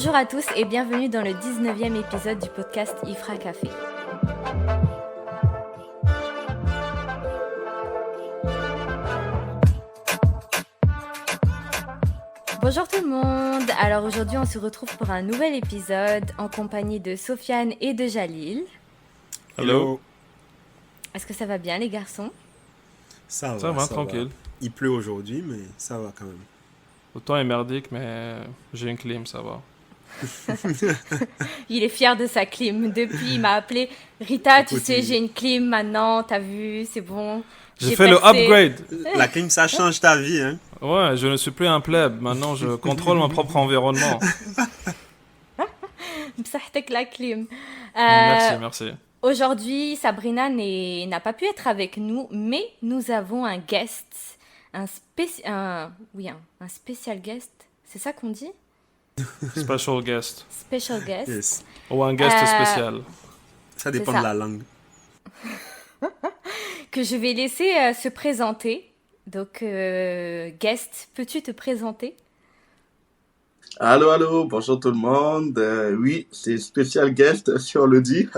Bonjour à tous et bienvenue dans le 19e épisode du podcast Ifra Café. Bonjour tout le monde, alors aujourd'hui on se retrouve pour un nouvel épisode en compagnie de Sofiane et de Jalil. Hello. Est-ce que ça va bien les garçons? Ça va, tranquille. Il pleut aujourd'hui, mais ça va quand même. Le temps est merdique, mais j'ai une clim, ça va. Il est fier de sa clim. Depuis, il m'a appelé Rita, tu sais, j'ai une clim maintenant, t'as vu, c'est bon. J'ai fait le upgrade. La clim, ça change ta vie, hein. Ouais, je ne suis plus un pleb. Maintenant, je contrôle mon propre environnement. M'sahtek la clim. Merci. Aujourd'hui, Sabrina n'a pas pu être avec nous, mais nous avons un guest, un spécial guest. C'est ça qu'on dit? Special guest. Special guest. Yes. Ou un guest spécial. Ça dépend ça. de la langue. Que je vais laisser se présenter. Donc, guest, peux-tu te présenter? Allô, bonjour tout le monde. Oui, c'est spécial guest, si on le dit.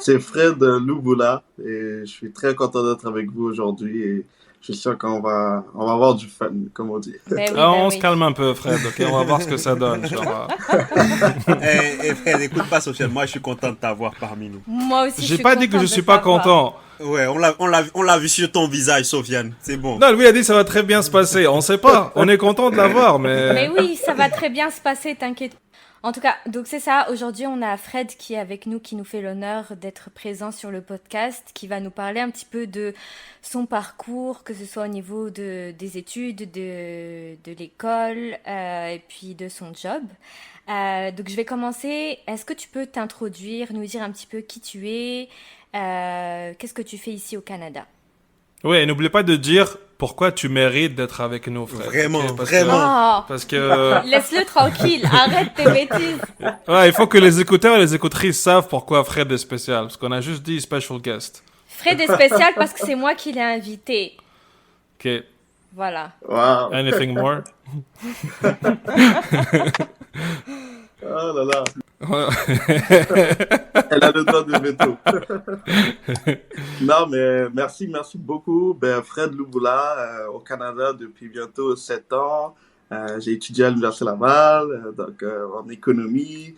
C'est Fred Louboula et je suis très content d'être avec vous aujourd'hui et je suis sûr qu'on va avoir du fun, comme on dit. On se calme un peu, Fred, ok? On va voir ce que ça donne. Fred, écoute pas, Sofiane, moi je suis content de t'avoir parmi nous. Moi aussi, J'ai pas dit que je suis pas content. Ouais, on l'a vu sur ton visage, Sofiane, c'est bon. Non, lui a dit ça va très bien se passer. On sait pas, on est content de l'avoir, mais... Mais oui, ça va très bien se passer, t'inquiète. En tout cas, donc c'est ça. Aujourd'hui, on a Fred qui est avec nous, qui nous fait l'honneur d'être présent sur le podcast, qui va nous parler un petit peu de son parcours, que ce soit au niveau des études, de l'école, et puis de son job. Donc je vais commencer. Est-ce que tu peux t'introduire, nous dire un petit peu qui tu es, qu'est-ce que tu fais ici au Canada? Oui, et n'oublie pas de dire pourquoi tu mérites d'être avec nous, Fred. Vraiment, okay, parce que... Laisse-le tranquille, arrête tes bêtises. Ouais, il faut que les écouteurs et les écoutrices savent pourquoi Fred est spécial. Parce qu'on a juste dit special guest. Fred est spécial parce que c'est moi qui l'ai invité. Ok. Voilà. Wow. Anything more? Oh là là. Elle a le droit de veto. Non, mais merci beaucoup. Fred Louboula, au Canada depuis bientôt 7 ans. J'ai étudié à l'Université Laval, en économie.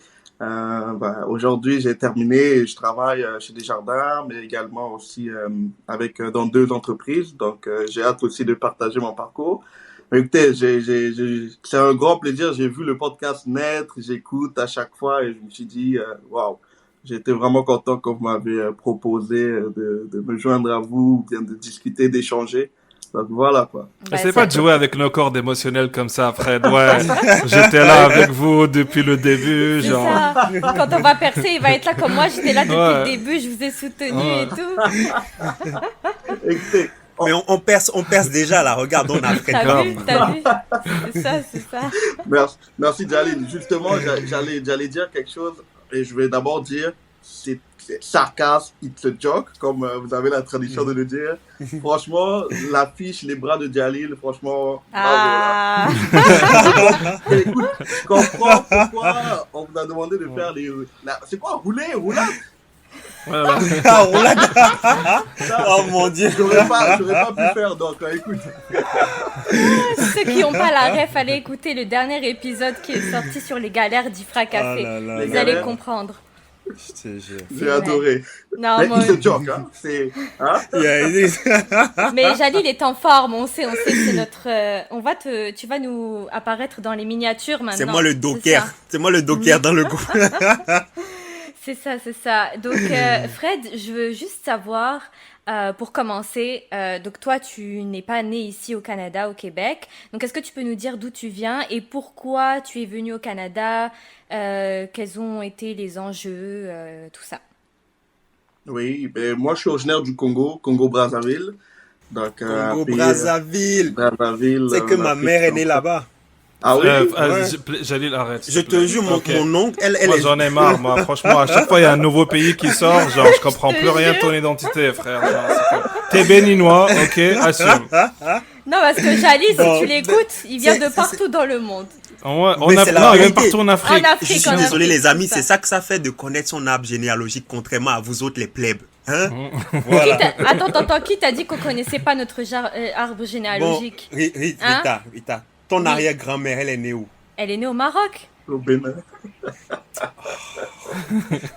Aujourd'hui, j'ai terminé et je travaille chez Desjardins, mais également aussi dans 2 entreprises. Donc, j'ai hâte aussi de partager mon parcours. Mais écoutez, c'est un grand plaisir. J'ai vu le podcast naître, j'écoute à chaque fois et je me suis dit, waouh, j'étais vraiment content quand vous m'avez proposé de me joindre à vous, ou bien de discuter, d'échanger. Donc voilà quoi. Essaye pas de jouer avec nos cordes émotionnelles comme ça, Fred. Ouais, j'étais là avec vous depuis le début, c'est genre. Ça. Quand on va percer, il va être là comme moi. J'étais là depuis le début, je vous ai soutenu et tout. Écoutez. Mais on perce déjà là, regarde, on a Fred. T'as vu? C'est ça. Merci Jalil. Justement, j'allais dire quelque chose et je vais d'abord dire c'est sarcasme, it's a joke, comme vous avez la tradition de le dire. Franchement, l'affiche, les bras de Jalil, franchement... Ah. Écoute, je comprends pourquoi on vous a demandé de faire les... C'est quoi, roulade? Voilà. Oh mon Dieu. J'aurais pas pu faire, donc écoute. Ceux qui n'ont pas la ref, allez écouter le dernier épisode qui est sorti sur les galères d'Ifra Café. Vous allez comprendre. J'ai adoré. Non, mais moi... c'est joke, hein. C'est... Hein? Mais Jalil est en forme, on sait que c'est notre... Tu vas nous apparaître dans les miniatures maintenant. C'est moi le docker. C'est moi le docker dans le groupe. C'est ça. Donc, Fred, je veux juste savoir, pour commencer, donc toi, tu n'es pas né ici au Canada, au Québec. Donc, est-ce que tu peux nous dire d'où tu viens et pourquoi tu es venu au Canada, quels ont été les enjeux, tout ça? Oui, moi, je suis originaire du Congo-Brazzaville. Donc, Congo-Brazzaville. C'est que ma mère est née là-bas. Ah oui? Jalil, arrête. Je te jure, mon oncle, moi, j'en ai marre, moi. Franchement, à chaque fois, il y a un nouveau pays qui sort. Genre, je comprends plus rien de ton identité, frère. T'es béninois, ok, assume. Non, parce que Jalil, si tu l'écoutes, il vient de partout dans le monde. On Mais a, c'est la non, même vérité. partout en Afrique. En Afrique, Je suis en désolé, Afrique, les amis, c'est c'est ça. ça que ça fait de connaître son arbre généalogique, contrairement à vous autres, les plebs. Hein? Qui Voilà. Attends, qui t'a dit qu'on connaissait pas notre arbre Bon, généalogique? Hein? Rita, ton Oui. arrière-grand-mère, elle est née où? Elle est née au Maroc. Au Bénin.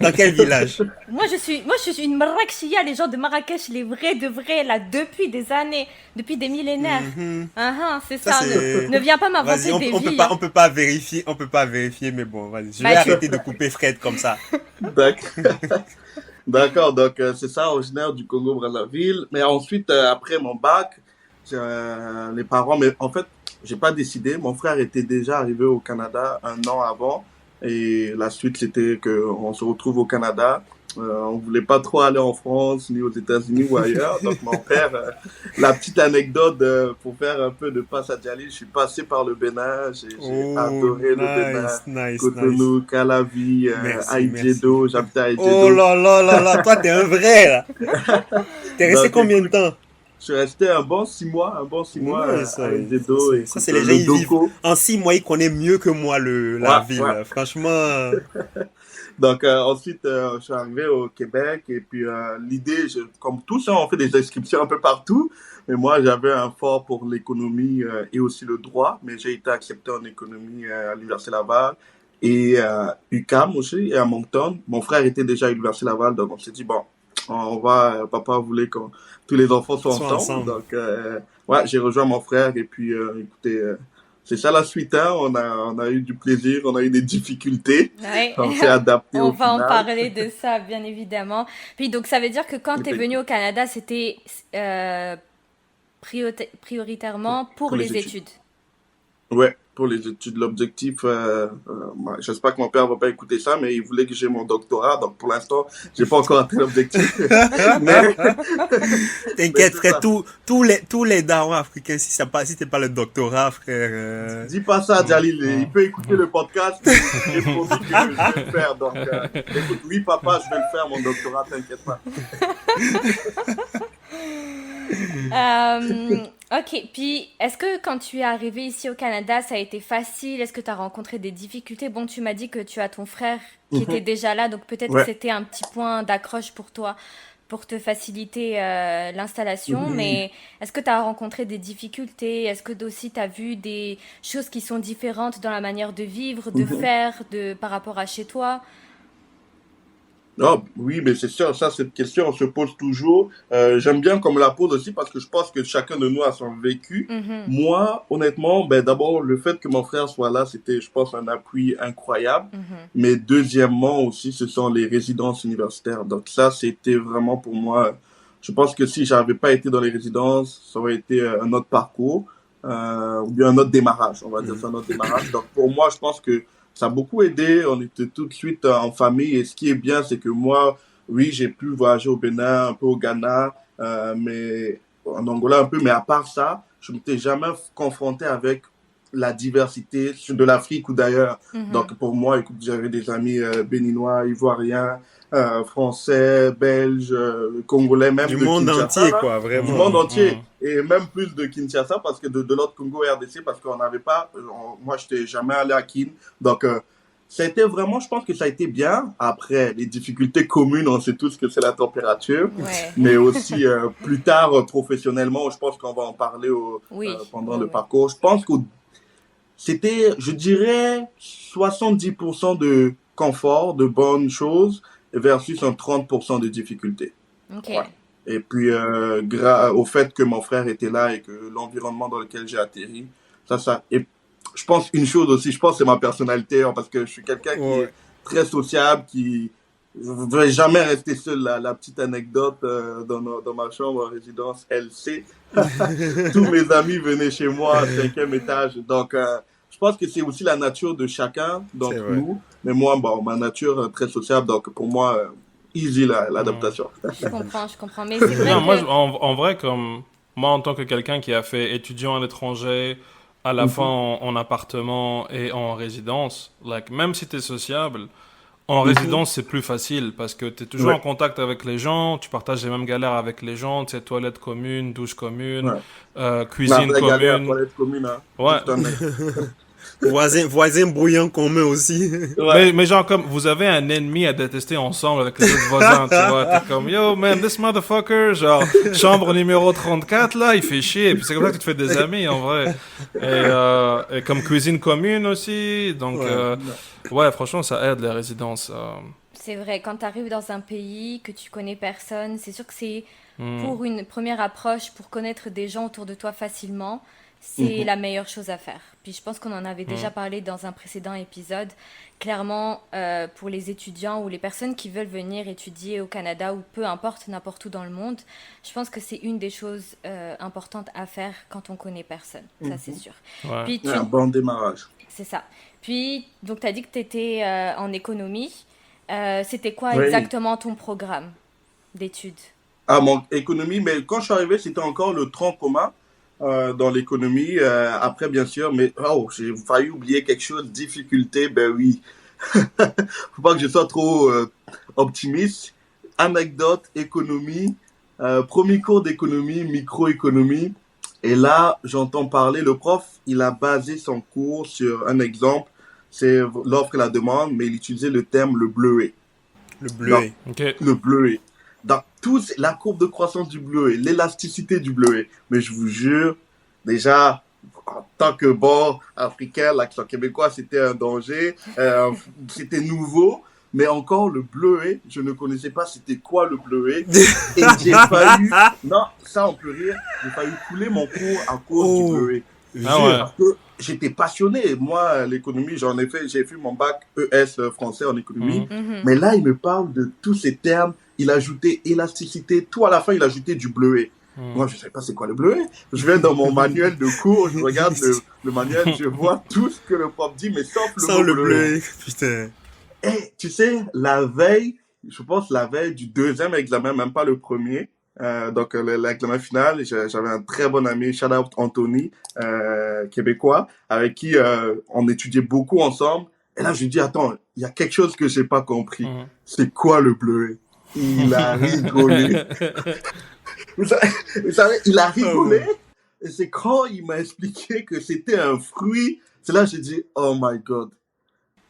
Dans quel village? Moi, je suis une Marrakechia, les gens de Marrakech, les vrais de vrais, là, depuis des années, depuis des millénaires. Mhm. C'est Ça, ça. c'est- Ne viens pas Vas-y, m'inventer on, des on peut vies. pas, hein. on peut pas vérifier, mais bon, vas-y. Je Bah, vais tu- arrêter de couper Fred comme ça. D'accord. D'accord, donc c'est ça, originaire du Congo-Brazzaville. Mais ensuite, après mon bac, les parents, mais en fait, j'ai pas décidé. Mon frère était déjà arrivé au Canada un an avant. Et la suite, c'était qu'on se retrouve au Canada. On voulait pas trop aller en France, ni aux États-Unis ou ailleurs. Donc mon père, la petite anecdote, pour faire un peu de passe à Djali, je suis passé par le Bénin. J'ai Oh, adoré le Bénin. nice, nice. Cotonou, Calavi, Merci, Aïdjedo, j'habitais à Aïdjedo. Oh là là là là, toi t'es un vrai là. T'es resté Donc, combien de temps? Je suis resté un bon 6 mois, Ouais, à Aïdjedo. Et ça, c'est les gens, ils vivent. En 6 mois, ils connaissent mieux que moi la Ouais, ville. ouais. Franchement, Donc ensuite, je suis arrivé au Québec et puis l'idée, comme tous, hein, on fait des inscriptions un peu partout, mais moi j'avais un fort pour l'économie et aussi le droit, mais j'ai été accepté en économie à l'Université Laval et UQAM aussi et à Moncton. Mon frère était déjà à l'Université Laval, donc on s'est dit bon, papa voulait que tous les enfants soient ensemble. Donc ouais, j'ai rejoint mon frère et puis écoutez. C'est ça la suite, hein. On a eu du plaisir, on a eu des difficultés. Ouais. On s'est adapté On au va en final. parler de ça, bien évidemment. Puis donc, ça veut dire que quand tu es venu au Canada, c'était prioritairement pour les études. Ouais, pour les études. L'objectif, j'espère que mon père va pas écouter ça, mais il voulait que j'ai mon doctorat. Donc pour l'instant, j'ai pas encore atteint l'objectif. Mais t'inquiète, c'est frère, ça. tous les darons africains, si t'es pas le doctorat, frère. Dis pas ça, Jalil. Il peut écouter le podcast. J'ai promis que je vais le faire. Donc, écoute, oui, papa, je vais le faire, mon doctorat, t'inquiète pas. Ok, puis est-ce que quand tu es arrivé ici au Canada, ça a été facile? Est-ce que tu as rencontré des difficultés? Bon, tu m'as dit que tu as ton frère qui était déjà là, donc peut-être Ouais. que c'était un petit point d'accroche pour toi, pour te faciliter l'installation, mais est-ce que tu as rencontré des difficultés? Est-ce que aussi tu as vu des choses qui sont différentes dans la manière de vivre, de faire, par rapport à chez toi? Oh, oui, mais c'est sûr, ça, cette question, on se pose toujours. J'aime bien qu'on me la pose aussi parce que je pense que chacun de nous a son vécu. Mhm. Moi, honnêtement, ben, d'abord, le fait que mon frère soit là, c'était, je pense, un appui incroyable. Mhm. Mais deuxièmement aussi, ce sont les résidences universitaires. Donc ça, c'était vraiment pour moi, je pense que si j'avais pas été dans les résidences, ça aurait été un autre parcours, ou bien un autre démarrage, on va dire ça, un autre démarrage. Donc pour moi, je pense que ça a beaucoup aidé. On était tout de suite en famille. Et ce qui est bien, c'est que moi, oui, j'ai pu voyager au Bénin, un peu au Ghana, mais en Angola un peu. Mais à part ça, je m'étais jamais confronté avec la diversité de l'Afrique ou d'ailleurs. Mhm. Donc pour moi, écoute, j'avais des amis béninois, ivoiriens, français, belges, congolais, même Du de monde Kinshasa, entier, là. quoi, Du vraiment. monde entier. Et même plus de Kinshasa parce que de l'autre Congo RDC parce qu'on n'avait pas, moi j'étais jamais allé à Kin. Donc ça a été vraiment, je pense que ça a été bien. Après, les difficultés communes, on sait tous que c'est la température. Ouais. Mais aussi plus tard, professionnellement, je pense qu'on va en parler Oui. pendant Oui, le oui. parcours. Je pense que c'était, je dirais, 70% de confort, de bonnes choses, versus un 30% de difficultés. Ok. Ouais. Et puis, au fait que mon frère était là et que l'environnement dans lequel j'ai atterri, ça. Et je pense une chose aussi, je pense que c'est ma personnalité, hein, parce que je suis quelqu'un qui est Ouais. très sociable, qui je ne vais jamais rester seul. La petite anecdote dans ma chambre en résidence LC, tous mes amis venaient chez moi, 5e étage. Donc, je pense que c'est aussi la nature de chacun C'est d'entre vrai. nous. Mais moi, bon, ma nature très sociable, donc pour moi, easy l'adaptation. Je comprends. Mais c'est vrai Non, moi, que... en vrai, comme moi, en tant que quelqu'un qui a fait étudiant à l'étranger, à la fois en appartement et en résidence, like, même si tu es sociable, en résidence, c'est plus facile parce que tu es toujours Ouais. en contact avec les gens, tu partages les mêmes galères avec les gens, tu sais, toilettes communes, douche commune, Ouais. La cuisine vraie galère, commune. toilette commune, hein. Ouais. Juste un mec. Voisin brouillant commun aussi. Ouais. Mais genre comme, vous avez un ennemi à détester ensemble avec les autres voisins, tu vois. T'es comme, yo man, this motherfucker, genre, chambre numéro 34 là, il fait chier. Et puis c'est comme ça que tu te fais des amis en vrai. Et comme cuisine commune aussi. Donc, ouais, franchement, ça aide les résidences. C'est vrai, quand tu arrives dans un pays que tu connais personne, c'est sûr que c'est Hmm. pour une première approche, pour connaître des gens autour de toi facilement, c'est la meilleure chose à faire. Puis je pense qu'on en avait déjà parlé dans un précédent épisode. Clairement, pour les étudiants ou les personnes qui veulent venir étudier au Canada ou peu importe, n'importe où dans le monde, je pense que c'est une des choses importantes à faire quand on connaît personne. Ça, c'est sûr. Ouais. Puis Un bon démarrage. c'est ça. Puis, donc, tu as dit que tu étais en économie. C'était quoi Oui. exactement ton programme d'études? Ah, mon économie, mais quand je suis arrivé, c'était encore le tronc commun dans l'économie. Après, bien sûr, mais oh, j'ai failli oublier quelque chose. Difficulté, ben oui. Faut pas que je sois trop optimiste. Anecdote, économie, premier cours d'économie, microéconomie. Et là, j'entends parler, le prof, il a basé son cours sur un exemple, c'est l'offre et la demande, mais il utilisait le terme le bleuet. Le bleuet. Ok. Le bleuet. Dans la courbe de croissance du bleuet, l'élasticité du bleuet. Mais je vous jure, déjà, en tant que bon africain, l'accent québécois, c'était un danger. C'était nouveau. Mais encore, le bleuet, je ne connaissais pas c'était quoi le bleuet. Et j'ai faillu, non, ça on peut rire, j'ai failli couler mon cours à cause Oh. du bleuet. Ah ouais. Parce que j'étais passionné. Moi, l'économie, j'ai fait mon bac ES français en économie. Mhm. Mais là, il me parle de tous ces termes. Il a ajouté élasticité. Tout à la fin, il a ajouté du bleuet. Moi, je ne sais pas c'est quoi le bleuet. Je vais dans mon manuel de cours, je regarde le manuel, je vois tout ce que le prof dit, mais sauf le Sans mot le bleuet. bleuet. Putain. Et tu sais, la veille, je pense la veille du deuxième examen, même pas le premier, donc l'examen final, j'avais un très bon ami, shout out Anthony, québécois, avec qui on étudiait beaucoup ensemble. Et là, je lui dis, attends, il y a quelque chose que j'ai pas compris. Mhm. C'est quoi le bleuet? Il a rigolé. Vous savez, il a rigolé. Et c'est quand il m'a expliqué que c'était un fruit. C'est là que j'ai dit, oh my God.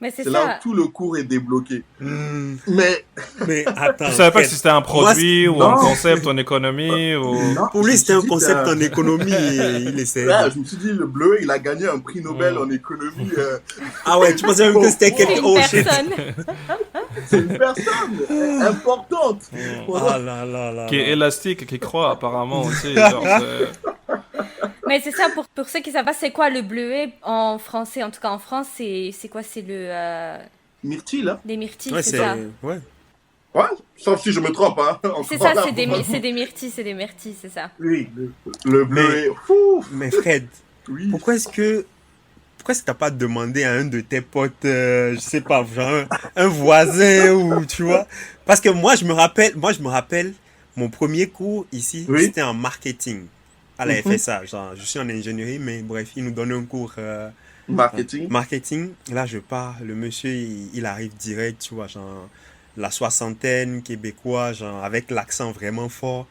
Mais c'est C'est là ça. où tout le cours est débloqué. Hmm. Mais Mais attends. Tu savais pas Fred. si c'était un produit ou non. un concept en économie ou... non, Pour je lui, me c'était suis un dit, concept en économie et il essaie. là, je me suis dit, le bleu, il a gagné un prix Nobel en économie. Ah ouais, tu pensais même que c'était C'est quelque... une Oh shit. personne. C'est une personne importante. Ah là là là. Qui est là. élastique et qui croit apparemment aussi. Genre, Mais c'est ça, pour ceux qui savent pas, c'est quoi le bleuet en français? En tout cas, en France, c'est quoi? C'est Myrtille, là. des myrtilles, Ouais, c'est c'est... ça. Ouais. Ouais, sauf si je me trompe, hein. C'est Encore ça, là, c'est des, faut pas- c'est des myrtilles, c'est ça. Oui, le bleu. Mais Fred, Oui. pourquoi est-ce que t'as pas demandé à un de tes potes, je sais pas, genre un voisin ou tu vois? Parce que moi je me rappelle, mon premier cours ici, Oui. c'était en marketing à la FSA. Genre, je suis en ingénierie, mais bref, il nous donne un cours Marketing. marketing. Là, je pars, le monsieur, il arrive direct, tu vois, genre la soixantaine québécois, genre avec l'accent vraiment fort.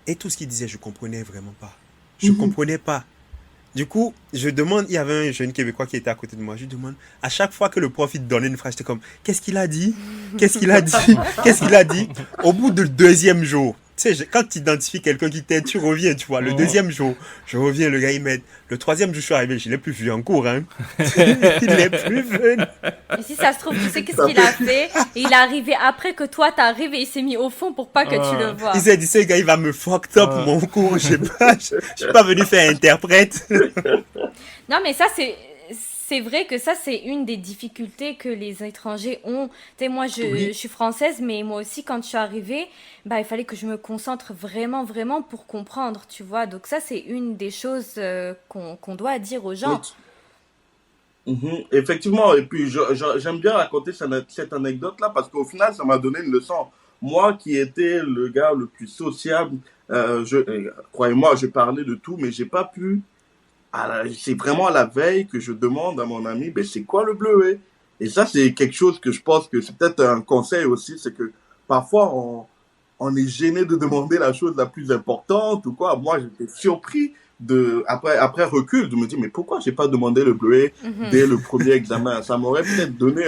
Et tout ce qu'il disait, je comprenais vraiment pas. Je comprenais pas. Du coup, je demande, il y avait un jeune Québécois qui était à côté de moi, je lui demande, à chaque fois que le prof il te donnait une phrase, j'étais comme, qu'est-ce qu'il a dit? Qu'est-ce qu'il a dit? Qu'est-ce qu'il a dit? Au bout du deuxième jour, tu sais, quand tu identifies quelqu'un qui t'aide, tu reviens, tu vois. Le deuxième jour, je reviens, le gars il m'aide. Le troisième jour, je suis arrivé, je l'ai plus vu en cours, hein. Il n'est plus venu. Et si ça se trouve, tu sais qu'est-ce qu'il a fait? Et il est arrivé après que toi t'arrives et il s'est mis au fond pour pas que tu le vois. Il s'est dit, ce gars, il va me fuck up mon cours, je suis pas venu faire interprète. Non, mais ça, c'est vrai que ça, c'est une des difficultés que les étrangers ont. Tu sais, moi, je suis française, mais moi aussi, quand je suis arrivée, bah, il fallait que je me concentre vraiment, vraiment pour comprendre, tu vois. Donc ça, c'est une des choses qu'on doit dire aux gens. Effectivement, et puis j'aime bien raconter cette anecdote-là parce qu'au final, ça m'a donné une leçon. Moi qui étais le gars le plus sociable, croyez-moi, je parlais de tout, mais j'ai pas pu. C'est vraiment à la veille que je demande à mon ami, ben, c'est quoi le bleuet? Et ça, c'est quelque chose que je pense que c'est peut-être un conseil aussi, c'est que parfois on est gêné de demander la chose la plus importante ou quoi. Moi, j'étais surpris après recul, je me dis, mais pourquoi j'ai pas demandé le bleuet dès le premier examen? Ça m'aurait peut-être donné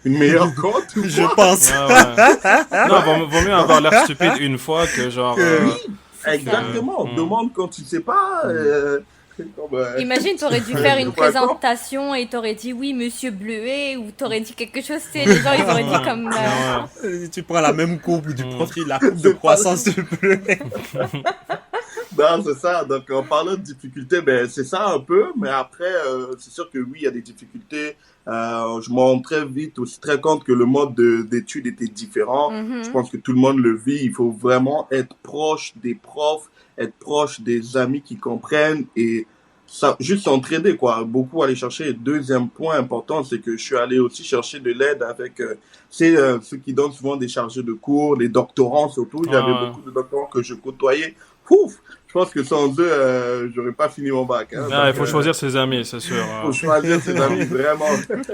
une meilleure cote. Je pense. Non, vaut mieux avoir l'air stupide une fois que genre. Oui, exactement. Demande quand tu sais pas. Imagine, t'aurais dû faire une présentation et t'aurais dit oui, monsieur Bleuet, ou t'aurais dit quelque chose, c'est les gens ils auraient dit comme. Tu prends la même courbe du profil, la courbe de croissance du bleuet. Non, c'est ça. Donc, en parlant de difficultés, ben, c'est ça un peu. Mais après, c'est sûr que oui, il y a des difficultés. Je m'en rends très vite aussi très compte que le mode d'études était différent. Je pense que tout le monde le vit. Il faut vraiment être proche des profs, être proche des amis qui comprennent et ça, juste s'entraider, quoi. Beaucoup aller chercher. Et deuxième point important, c'est que je suis allé aussi chercher de l'aide avec ceux qui donnent souvent des chargés de cours, les doctorants surtout. Il y avait beaucoup de doctorants que je côtoyais. Ouf! Je pense que sans eux, j'aurais pas fini mon bac. Hein. Il faut choisir ses amis, c'est sûr. Il faut choisir ses amis, vraiment.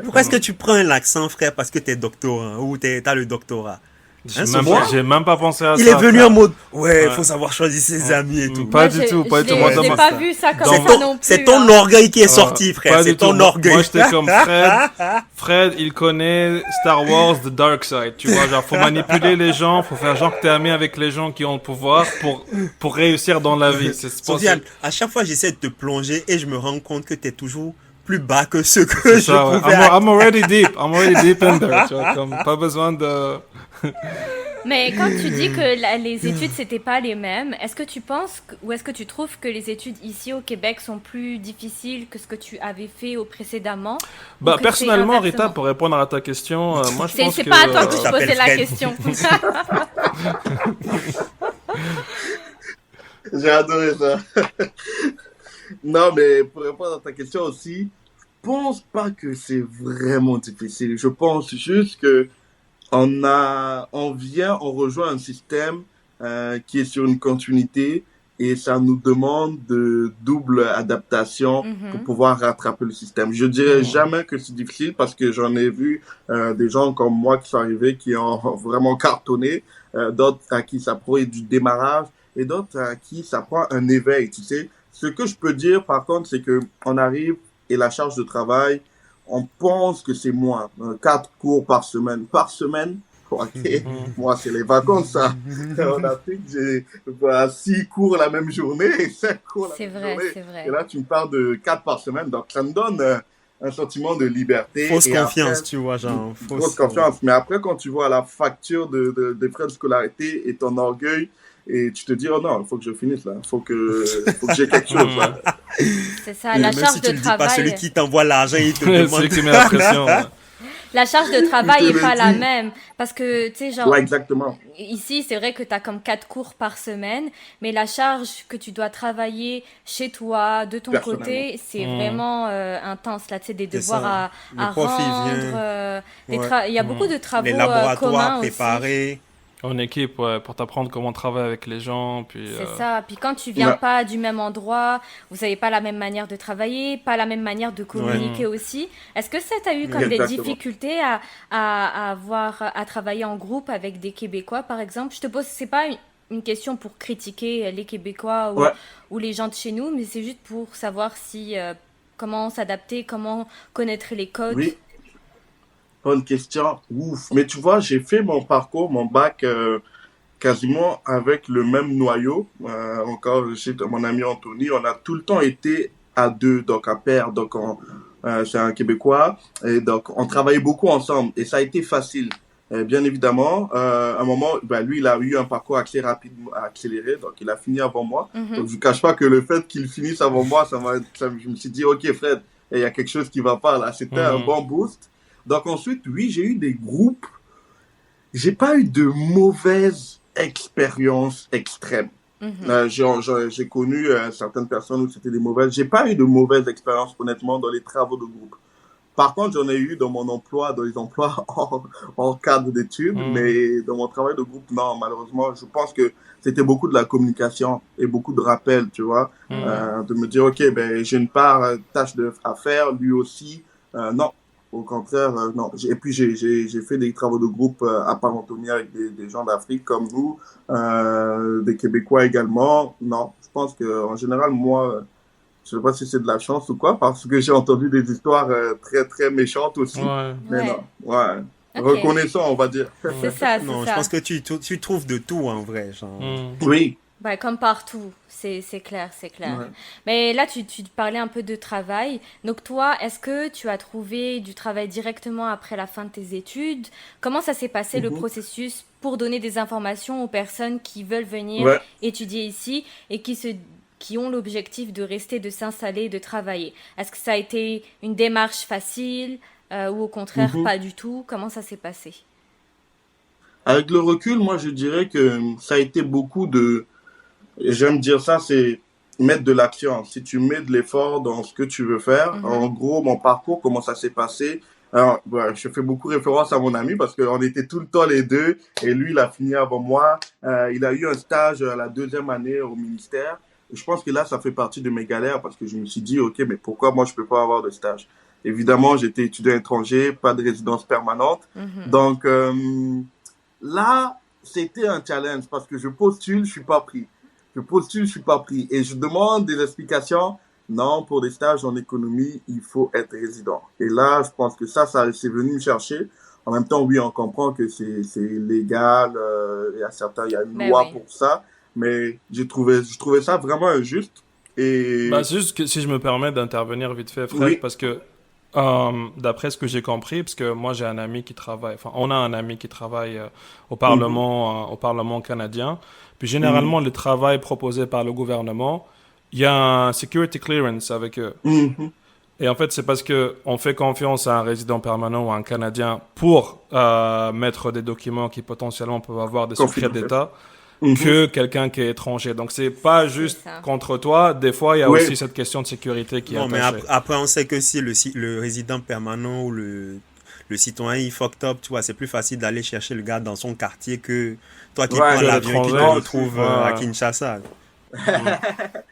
Pourquoi est-ce que tu prends un accent, frère, parce que t'es doctorant ou t'as le doctorat? J'ai même pas pensé à ça. Il est venu en mode, ouais, faut savoir choisir ses amis et tout. Pas du tout, pas du tout. Je n'ai pas vu ça comme ça non plus. C'est ton orgueil qui est sorti, frère. C'est ton orgueil. Moi, j'étais comme Fred. Fred, il connaît Star Wars The Dark Side. Tu vois, genre, faut manipuler les gens, faut faire genre que t'es ami avec les gens qui ont le pouvoir pour réussir dans la vie. Sofiane, à chaque fois, j'essaie de te plonger et je me rends compte que t'es toujours plus bas que ce que je pouvais. I'm already deep in there. Tu vois, comme, pas besoin de... Mais quand tu dis que les études c'était pas les mêmes, est-ce que tu penses ou est-ce que tu trouves que les études ici au Québec sont plus difficiles que ce que tu avais fait précédemment? Personnellement, Rita, pour répondre à ta question, moi je pense que... C'est pas à toi que je posais la question. J'ai adoré ça. Non, mais pour répondre à ta question aussi, je pense pas que c'est vraiment difficile. Je pense juste que on rejoint un système qui est sur une continuité et ça nous demande de double adaptation pour pouvoir rattraper le système. Je dirais jamais que c'est difficile parce que j'en ai vu des gens comme moi qui sont arrivés qui ont vraiment cartonné, d'autres à qui ça prend du démarrage et d'autres à qui ça prend un éveil, tu sais. Ce que je peux dire par contre, c'est que on arrive et la charge de travail, on pense que c'est moins. 4 cours par semaine. Par semaine, ok. Moi, c'est les vacances, ça. En Afrique, j'ai 6 cours la même journée, 5 cours la même journée. C'est vrai. Et là, tu me parles de 4 par semaine. Donc, ça me donne un sentiment de liberté. Fausse confiance, après, tu vois, genre. Fausse confiance. Mais après, quand tu vois la facture des frais de scolarité et ton orgueil, et tu te dis, oh non, il faut que je finisse là, il faut que j'ai quelque chose là. C'est ça, la charge de travail. Pas celui qui t'envoie l'argent, il te demande. Celui qui met la pression. La charge de travail est pas la même. Parce que, tu sais, genre. Ouais, exactement. Ici, c'est vrai que tu as comme 4 cours par semaine, mais la charge que tu dois travailler chez toi, de ton côté, c'est vraiment intense. Là, tu sais, des devoirs à rendre. Il y a beaucoup de travaux les laboratoires communs préparés. Aussi. En équipe, ouais, pour t'apprendre comment travailler avec les gens. Puis, c'est ça. Puis quand tu viens pas du même endroit, vous n'avez pas la même manière de travailler, pas la même manière de communiquer aussi. Est-ce que ça t'a eu comme des difficultés à travailler en groupe avec des Québécois, par exemple? Je te pose, c'est pas une question pour critiquer les Québécois ou les gens de chez nous, mais c'est juste pour savoir si comment s'adapter, comment connaître les codes. Oui. Bonne question. Ouf. Mais tu vois, j'ai fait mon parcours, mon bac, quasiment avec le même noyau. Encore, je sais, mon ami Anthony, on a tout le temps été à deux, donc à pair. Donc, c'est un Québécois. Et donc, on travaillait beaucoup ensemble. Et ça a été facile. Bien évidemment, à un moment, lui, il a eu un parcours accéléré. Donc, il a fini avant moi. Donc, je ne cache pas que le fait qu'il finisse avant moi, je me suis dit, OK, Fred, il y a quelque chose qui va pas là. C'était un bon boost. Donc ensuite, oui, j'ai eu des groupes. J'ai pas eu de mauvaises expériences extrêmes. J'ai connu certaines personnes où c'était des mauvaises. J'ai pas eu de mauvaises expériences, honnêtement, dans les travaux de groupe. Par contre, j'en ai eu dans mon emploi, dans les emplois hors cadre d'études, mais dans mon travail de groupe, non, malheureusement, je pense que c'était beaucoup de la communication et beaucoup de rappels, tu vois, de me dire, OK, j'ai une tâche à faire, lui aussi, non. Au contraire, non. Et puis, j'ai fait des travaux de groupe à Parentonia avec des gens d'Afrique comme vous, des Québécois également. Non, je pense que en général, moi, Je sais pas si c'est de la chance ou quoi, parce que j'ai entendu des histoires très, très méchantes aussi. Ouais. Mais Ouais. non, ouais. Ok. Reconnaissant, on va dire. C'est ça, c'est Non, je ça. pense que tu trouves de tout en vrai. Genre. Oui. Bah, comme partout, c'est clair, c'est clair. Ouais. Mais là, tu parlais un peu de travail. Donc toi, est-ce que tu as trouvé du travail directement après la fin de tes études? Comment ça s'est passé le Mhm. processus pour donner des informations aux personnes qui veulent venir Ouais. étudier ici et qui ont l'objectif de rester, de s'installer, de travailler? Est-ce que ça a été une démarche facile ou au contraire Mhm. pas du tout? Comment ça s'est passé? Avec le recul, moi, je dirais que ça a été beaucoup de, j'aime dire ça, c'est mettre de l'action. Si tu mets de l'effort dans ce que tu veux faire, Mhm. en gros, mon parcours, comment ça s'est passé. Alors, ouais, je fais beaucoup référence à mon ami parce qu'on était tout le temps les deux et lui, il a fini avant moi. Il a eu un stage à la deuxième année au ministère. Et je pense que là, ça fait partie de mes galères parce que je me suis dit, OK, mais pourquoi moi, je peux pas avoir de stage? Évidemment, j'étais étudiant étranger, pas de résidence permanente. Mhm. Donc, là, c'était un challenge parce que je postule, je suis pas pris. Je postule, je suis pas pris. Et je demande des explications. Non, pour des stages en économie, il faut être résident. Et là, je pense que ça, c'est venu me chercher. En même temps, oui, on comprend que c'est légal. Il y a une Ben loi oui. pour ça. Mais je trouvais ça vraiment injuste. Bah, Et c'est juste que si je me permets d'intervenir vite fait, Fred, oui. parce que d'après ce que j'ai compris, parce que moi j'ai un ami qui travaille, enfin on a un ami qui travaille Mhm, au Parlement canadien, puis mhm, généralement le travail proposé par le gouvernement, il y a un security clearance avec eux. mhm. Et en fait, c'est parce que on fait confiance à un résident permanent ou à un Canadien pour mettre des documents qui potentiellement peuvent avoir des secrets Confidentiel. d'État Mhm. que quelqu'un qui est étranger. Donc c'est pas C'est juste ça. contre toi. Des fois, il y a Oui, aussi cette question de sécurité qui est Non, mais attachée. après, on sait que si le résident permanent ou le citoyen il fucked up, tu vois, c'est plus facile d'aller chercher le gars dans son quartier que toi qui ouais. prends Que l'avion et qui te l'étranger. Non, je suis, retrouve à Ouais. Kinshasa. Mm.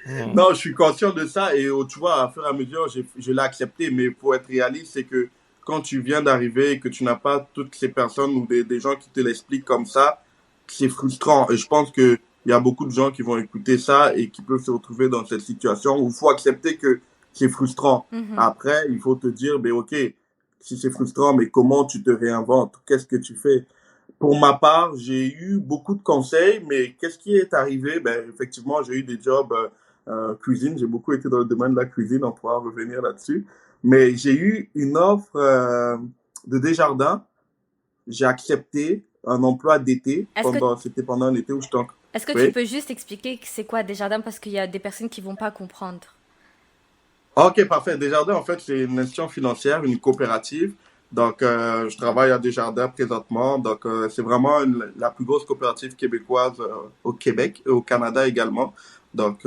Mm. non, je suis conscient de ça et tu vois, à fur et à mesure, je l'ai accepté. Mais pour être réaliste, c'est que quand tu viens d'arriver et que tu n'as pas toutes ces personnes ou des gens qui te l'expliquent comme ça, c'est frustrant. Et je pense que il y a beaucoup de gens qui vont écouter ça et qui peuvent se retrouver dans cette situation où il faut accepter que c'est frustrant. Mhm. Après, il faut te dire, ben ok, si c'est frustrant, mais comment tu te réinventes? Qu'est-ce que tu fais? Pour ma part, j'ai eu beaucoup de conseils, mais qu'est-ce qui est arrivé? Ben, effectivement, j'ai eu des jobs cuisine. J'ai beaucoup été dans le domaine de la cuisine. On pourra revenir là-dessus. Mais j'ai eu une offre de Desjardins. J'ai accepté un emploi d'été Est-ce que c'était pendant un été où j'étais en... Est-ce que tu Oui. peux juste expliquer que c'est quoi Desjardins parce qu'il y a des personnes qui vont pas comprendre. Ok, parfait. Desjardins, en fait, c'est une institution financière, une coopérative. Donc, je travaille à Desjardins présentement. Donc, c'est vraiment la plus grosse coopérative québécoise au Québec et au Canada également. Donc,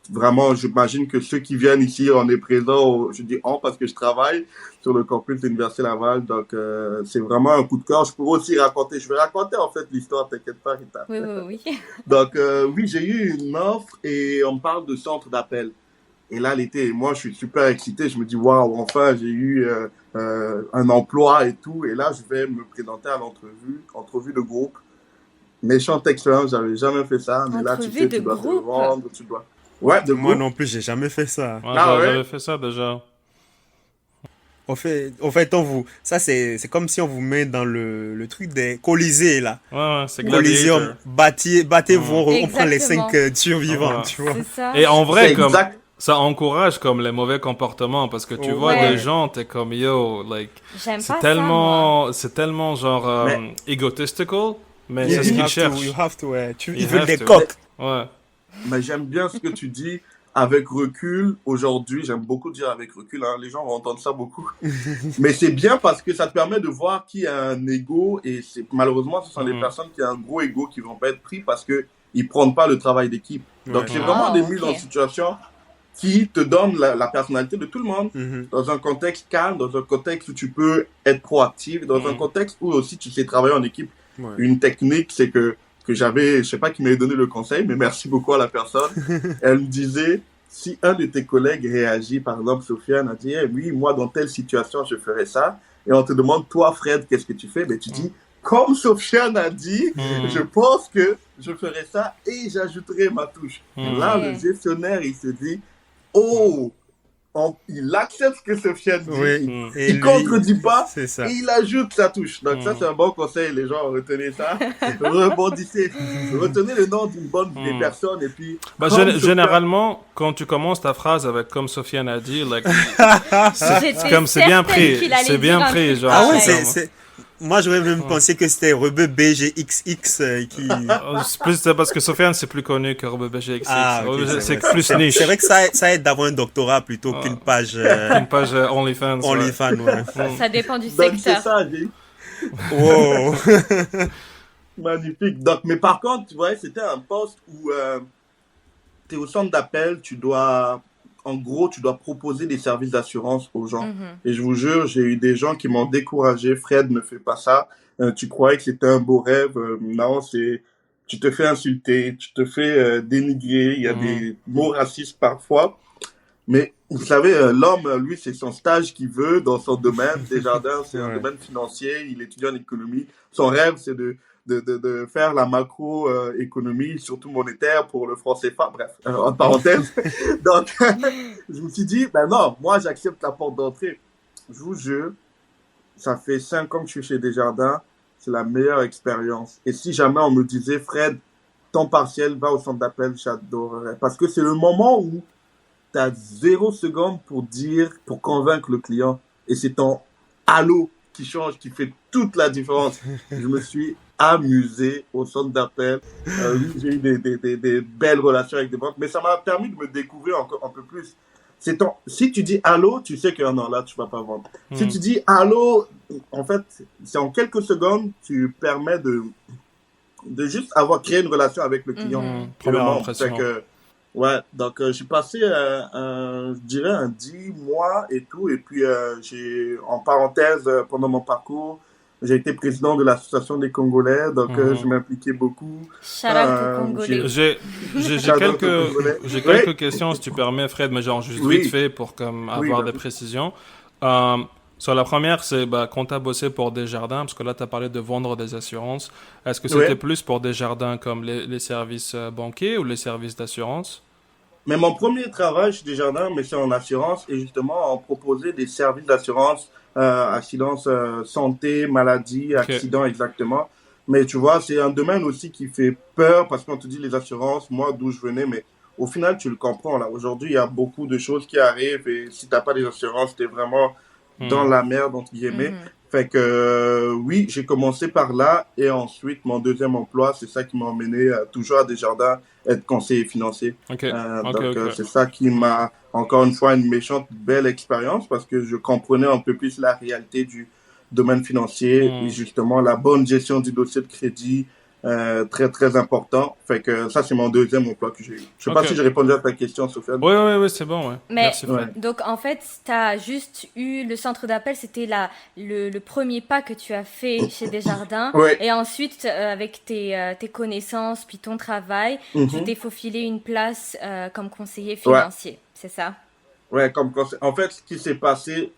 vraiment, j'imagine que ceux qui viennent ici, on est présents, je dis on parce que je travaille sur le campus de l'Université Laval. Donc, c'est vraiment un coup de cœur. Je pourrais aussi raconter, je vais raconter en fait l'histoire, t'inquiète pas, Rita. Oui, oui, oui. Donc, oui, j'ai eu une offre et on me parle de centre d'appel. Et là, l'été, moi, je suis super excité. Je me dis, waouh, enfin, j'ai eu un emploi et tout. Et là, je vais me présenter à l'entrevue, entrevue de groupe. Méchante expérience, j'avais jamais fait ça. Mais là, tu Entrevue sais, de tu dois te groupe. vendre, tu dois. Ouais, de Moi groupe. non plus, j'ai jamais fait ça. Ouais, Ah ouais? j'avais fait ça déjà. Au fait, ça c'est comme si on vous met dans le truc des colisées là. Ouais, ouais, c'est Coliseum, Gladiator. battez-vous, Mm. on prend les 5 Exactement. survivants, Ouais. tu vois. C'est ça. Et en C'est vrai, comme exact. ça encourage comme les mauvais comportements parce que tu vois Ouais. des gens, t'es comme yo, like J'aime pas ça, moi. c'est tellement genre Mais, egotistical, mais Yeah, c'est ce you qu'ils have to, you cherchent. have to, You ils veulent have des to. coques. Ouais. mais j'aime bien ce que tu dis avec recul. Aujourd'hui, j'aime beaucoup dire avec recul. Hein, les gens vont entendre ça beaucoup. Mais c'est bien parce que ça te permet de voir qui a un ego et malheureusement, ce sont des Mhm. personnes qui ont un gros ego qui vont pas être pris parce que ils prennent pas le travail d'équipe. Donc, Ouais. c'est Ouais. vraiment des Oh, mises ok. en situation qui te donnent la personnalité de tout le monde Mhm. dans un contexte calme, dans un contexte où tu peux être proactif, dans un Mhm. contexte où aussi tu sais travailler en équipe. Ouais. Une technique, c'est que j'avais, je sais pas qui m'avait donné le conseil, mais merci beaucoup à la personne. Elle me disait, si un de tes collègues réagit, par exemple, Sofiane a dit, Eh oui, moi, dans telle situation, je ferais ça. Et on te demande, toi, Fred, qu'est-ce que tu fais? Ben, tu dis, comme Sofiane a dit, je Mhm. pense que je ferais ça et j'ajouterai ma touche. Mhm. Là, Ok. le gestionnaire, il se dit, oh, il accepte ce que Sofiane dit. Oui. Et Il lui, contredit pas c'est ça. et il ajoute sa touche. Donc ça, c'est un bon conseil, les gens, retenez ça. Rebondissez. Retenez le nom d'une bonne des personnes et puis... Bah, comme Sofiane- généralement, quand tu commences ta phrase avec comme Sofiane a dit, like, J'étais comme c'est bien certaine pris, qu'il allait c'est bien dire un pris, truc genre. Ah ouais, pareil. Moi, j'aurais même pensé que c'était Rebeu BGXX qui... C'est plus parce que Sofiane c'est plus connu que Robert BGX. Ah, ok, Robert, c'est vrai. plus niche. C'est vrai que ça aide d'avoir un doctorat plutôt qu'une page Une page OnlyFans. ouais. OnlyFans. Ouais. Ça dépend du Donc c'est secteur. ça, j'ai... Wow. Magnifique. Donc, mais par contre, tu vois, c'était un poste où tu es au centre d'appel, en gros, tu dois proposer des services d'assurance aux gens. Mhm. Et je vous jure, j'ai eu des gens qui m'ont découragé. Fred, ne fais pas ça. Tu croyais que c'était un beau rêve. Non, tu te fais insulter, tu te fais dénigrer. Il y a des mots racistes parfois. Mais vous savez, l'homme, lui, c'est son stage qu'il veut dans son domaine. Desjardins, c'est un Ouais. domaine financier. Il étudie en économie. Son rêve, c'est de faire la macro-économie, surtout monétaire pour le franc CFA. Bref, entre parenthèses. Donc, je me suis dit, ben non, moi, j'accepte la porte d'entrée. Je vous jure, ça fait 5 ans que je suis chez Desjardins. C'est la meilleure expérience. Et si jamais on me disait, Fred, temps partiel, va au centre d'appel, j'adorerais. Parce que c'est le moment où tu as 0 seconde pour convaincre le client. Et c'est ton allô qui change, qui fait toute la différence. Je me suis amusé au centre d'appel. Oui, j'ai eu des belles relations avec des banques, mais ça m'a permis de me découvrir encore un peu plus. Si tu dis allô, tu sais que non, là, tu vas pas vendre. Si tu dis allô, en fait, c'est en quelques secondes, tu permets de juste créé une relation avec le client. Première Et le membre. impression. Fait que, ouais, donc j'ai passé, je dirais, un 10 mois et tout. Et puis, en parenthèse, pendant mon parcours, j'ai été président de l'association des Congolais. Donc, je m'impliquais beaucoup. Shout out aux Congolais. J'ai J'adore le Congolais. quelques questions, si tu permets, Fred, mais genre juste Oui. vite fait pour comme avoir vas-y. des précisions. Sur la première, c'est quand tu as bossé pour Desjardins, parce que là, tu as parlé de vendre des assurances. Est-ce que c'était Ouais. plus pour Desjardins comme les services banquiers ou les services d'assurance? Mais mon premier travail chez Desjardins, mais c'est en assurance, et justement, on proposait des services d'assurance, assurance santé, maladie, accident exactement. Mais tu vois, c'est un domaine aussi qui fait peur parce qu'on te dit les assurances, moi d'où je venais, mais au final, tu le comprends là. Aujourd'hui, il y a beaucoup de choses qui arrivent et si t'as pas des assurances, t'es vraiment dans la merde, entre guillemets. Fait que oui, j'ai commencé par là et ensuite mon deuxième emploi, c'est ça qui m'a emmené toujours à Desjardins, être conseiller financier. Ok. C'est ça qui m'a, encore une fois, une méchante belle expérience parce que je comprenais un peu plus la réalité du domaine financier et justement la bonne gestion du dossier de crédit, très très important. Fait que ça, c'est mon deuxième emploi que j'ai eu. Je sais pas si j'ai répondu à ta question, Sofiane. Oui, c'est bon, ouais. Mais, Merci, Fred. donc en fait, tu as juste eu le centre d'appel, c'était le premier pas que tu as fait chez Desjardins. Ouais. Et ensuite, avec tes connaissances puis ton travail, tu t'es faufilé une place comme conseiller financier. C'est ça? Ouais, en fait, ce qui s'est passé,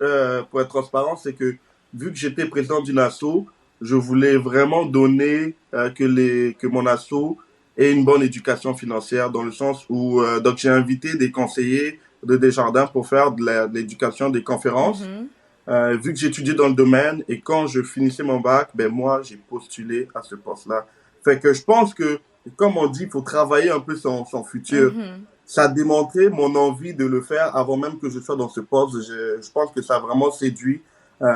pour être transparent, c'est que vu que j'étais président d'une asso, je voulais vraiment donner que mon asso ait une bonne éducation financière dans le sens où donc j'ai invité des conseillers de Desjardins pour faire de l'éducation, des conférences. Vu que j'étudiais dans le domaine et quand je finissais mon bac, ben moi j'ai postulé à ce poste-là. Fait que je pense que, comme on dit, il faut travailler un peu son futur. Ça a démontré mon envie de le faire avant même que je sois dans ce poste. Je pense que ça a vraiment séduit la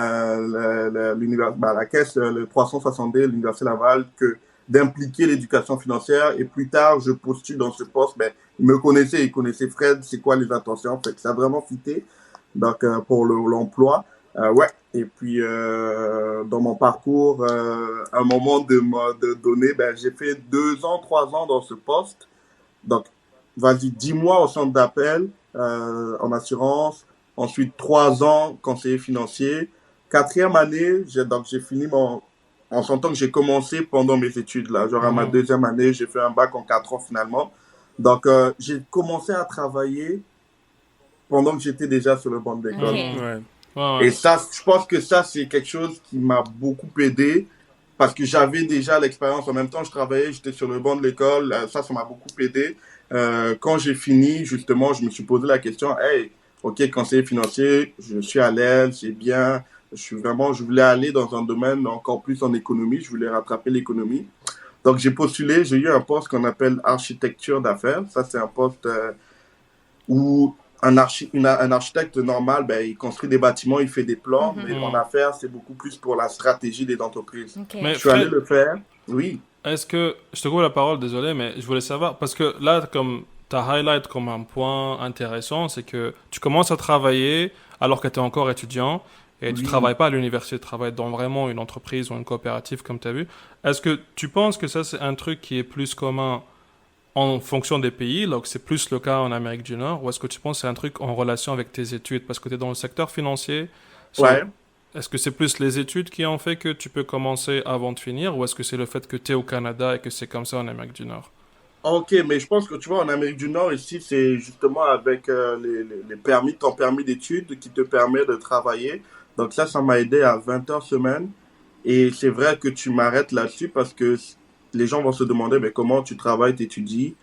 caisse, le 360D, l'Université Laval, que d'impliquer l'éducation financière. Et plus tard, je postule dans ce poste. Ben, ils me connaissaient, ils connaissaient Fred, c'est quoi les intentions. Fait que ça a vraiment fité. Donc, pour l'emploi. Ouais. Et puis, dans mon parcours, à un moment de donner, ben, j'ai fait 2 ans, 3 ans dans ce poste. Donc, vas-y, 10 mois au centre d'appel, en assurance. Ensuite, 3 ans conseiller financier. 4e année, j'ai fini en sentant que j'ai commencé pendant mes études, là. Genre, à ma 2e année, j'ai fait un bac en 4 ans finalement. Donc, j'ai commencé à travailler pendant que j'étais déjà sur le banc d'école. Ok. Ouais. Et ça, je pense que ça, c'est quelque chose qui m'a beaucoup aidé parce que j'avais déjà l'expérience. En même temps, je travaillais, j'étais sur le banc de l'école. Ça m'a beaucoup aidé. Quand j'ai fini, justement, je me suis posé la question, hey, ok, conseiller financier, je suis à l'aise, c'est bien. Je voulais aller dans un domaine encore plus en économie. Je voulais rattraper l'économie. Donc, j'ai postulé, j'ai eu un poste qu'on appelle architecture d'affaires. Ça, c'est un poste où un architecte normal, ben, il construit des bâtiments, il fait des plans, mais en affaires, c'est beaucoup plus pour la stratégie des entreprises. Ok. Mais Je suis allé Fred, le faire, oui. est-ce que... Je te coupe la parole, désolé, mais je voulais savoir, parce que là, comme tu as highlight comme un point intéressant, c'est que tu commences à travailler alors que tu es encore étudiant et tu Oui. travailles pas à l'université, tu travailles dans vraiment une entreprise ou une coopérative, comme tu as vu. Est-ce que tu penses que ça, c'est un truc qui est plus commun en fonction des pays, donc c'est plus le cas en Amérique du Nord, ou est-ce que tu penses que c'est un truc en relation avec tes études? Parce que tu es dans le secteur financier. So, Ouais. est-ce que c'est plus les études qui ont fait que tu peux commencer avant de finir, ou est-ce que c'est le fait que tu es au Canada et que c'est comme ça en Amérique du Nord? Ok, mais je pense que tu vois, en Amérique du Nord, ici, c'est justement avec les permis, ton permis d'études qui te permet de travailler. Donc ça m'a aidé à 20 heures semaine. Et c'est vrai que tu m'arrêtes là-dessus parce que les gens vont se demander, mais comment tu travailles, t'étudies.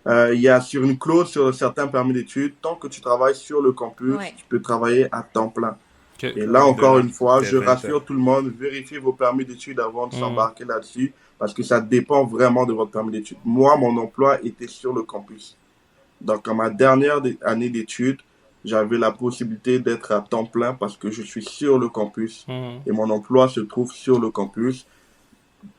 Il y a sur une clause sur certains permis d'études, tant que tu travailles sur le campus, Ouais. tu peux travailler à temps plein. Ok. Et là, encore Au-delà une fois, des je 20 heures. rassure tout le monde, vérifiez vos permis d'études avant de Hmm. s'embarquer là-dessus, parce que ça dépend vraiment de votre permis d'études. Moi, mon emploi était sur le campus. Donc, en ma dernière année d'études, j'avais la possibilité d'être à temps plein parce que je suis sur le campus Hmm. et mon emploi se trouve sur le campus.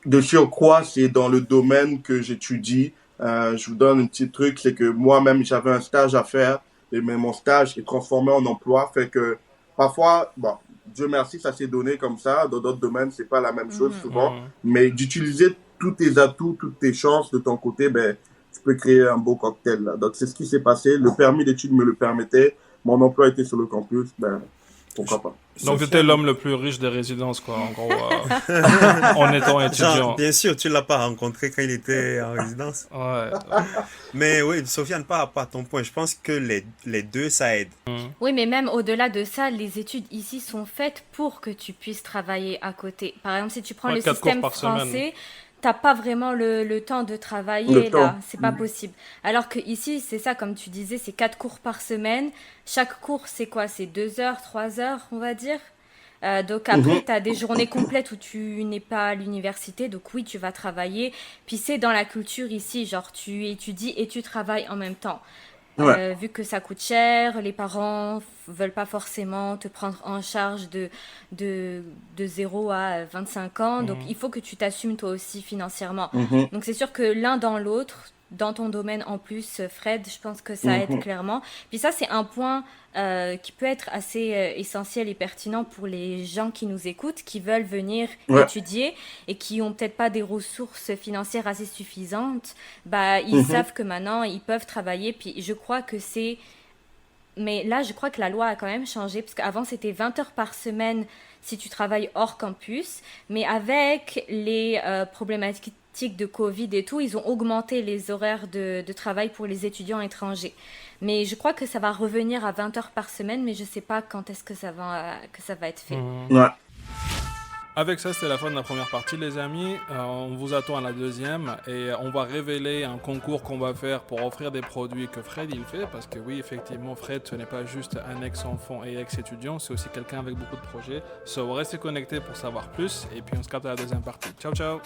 De surcroît, c'est dans le domaine que j'étudie. Je vous donne un petit truc, c'est que moi-même, j'avais un stage à faire, mais mon stage est transformé en emploi, fait que parfois, bon, Dieu merci, ça s'est donné comme ça. Dans d'autres domaines, c'est pas la même chose souvent, Hmm. mais d'utiliser tous tes atouts, toutes tes chances de ton côté, ben, tu peux créer un beau cocktail, là. Donc, c'est ce qui s'est passé. Le permis d'études me le permettait. Mon emploi était sur le campus, ben, pourquoi pas. Donc tu étais Sofiane, l'homme le plus riche des résidences, quoi, en gros, en étant genre, étudiant. bien sûr, tu l'as pas rencontré quand il était en résidence. Ouais. Mais oui, Sofiane, par rapport à ton point, je pense que les deux, ça aide. Oui, mais même au-delà de ça, les études ici sont faites pour que tu puisses travailler à côté. Par exemple, si tu prends Ouais, le 4 cours système par semaine. français, t'as pas vraiment le temps de Le travailler temps. là, c'est pas possible. Alors que ici, c'est ça, comme tu disais, c'est 4 cours par semaine. Chaque cours, c'est quoi? C'est 2 heures, 3 heures, on va dire. Donc après, tu as des journées complètes où tu n'es pas à l'université, donc oui, tu vas travailler. Puis c'est dans la culture ici, genre tu étudies et tu travailles en même temps. Ouais. Vu que ça coûte cher, les parents veulent pas forcément te prendre en charge de 0 à 25 ans, donc il faut que tu t'assumes toi aussi financièrement. Mhm. Donc c'est sûr que l'un dans l'autre, dans ton domaine en plus, Fred, je pense que ça aide Mhm. clairement. Puis ça, c'est un point qui peut être assez essentiel et pertinent pour les gens qui nous écoutent, qui veulent venir Ouais. étudier et qui ont peut-être pas des ressources financières assez suffisantes. Bah, ils Mhm. savent que maintenant, ils peuvent travailler. Puis je crois que c'est... Mais là, je crois que la loi a quand même changé, parce qu'avant, c'était 20 heures par semaine si tu travailles hors campus. Mais avec les problématiques de Covid et tout, ils ont augmenté les horaires de travail pour les étudiants étrangers. Mais je crois que ça va revenir à 20 heures par semaine, mais je sais pas quand est-ce que ça va être fait. Ouais. Avec ça, c'était la fin de la première partie, les amis. On vous attend à la deuxième et on va révéler un concours qu'on va faire pour offrir des produits que Fred il fait. Parce que oui, effectivement, Fred, ce n'est pas juste un ex-enfant et ex-étudiant, c'est aussi quelqu'un avec beaucoup de projets. So, restez connectés pour savoir plus et puis on se capte à la deuxième partie. Ciao, ciao!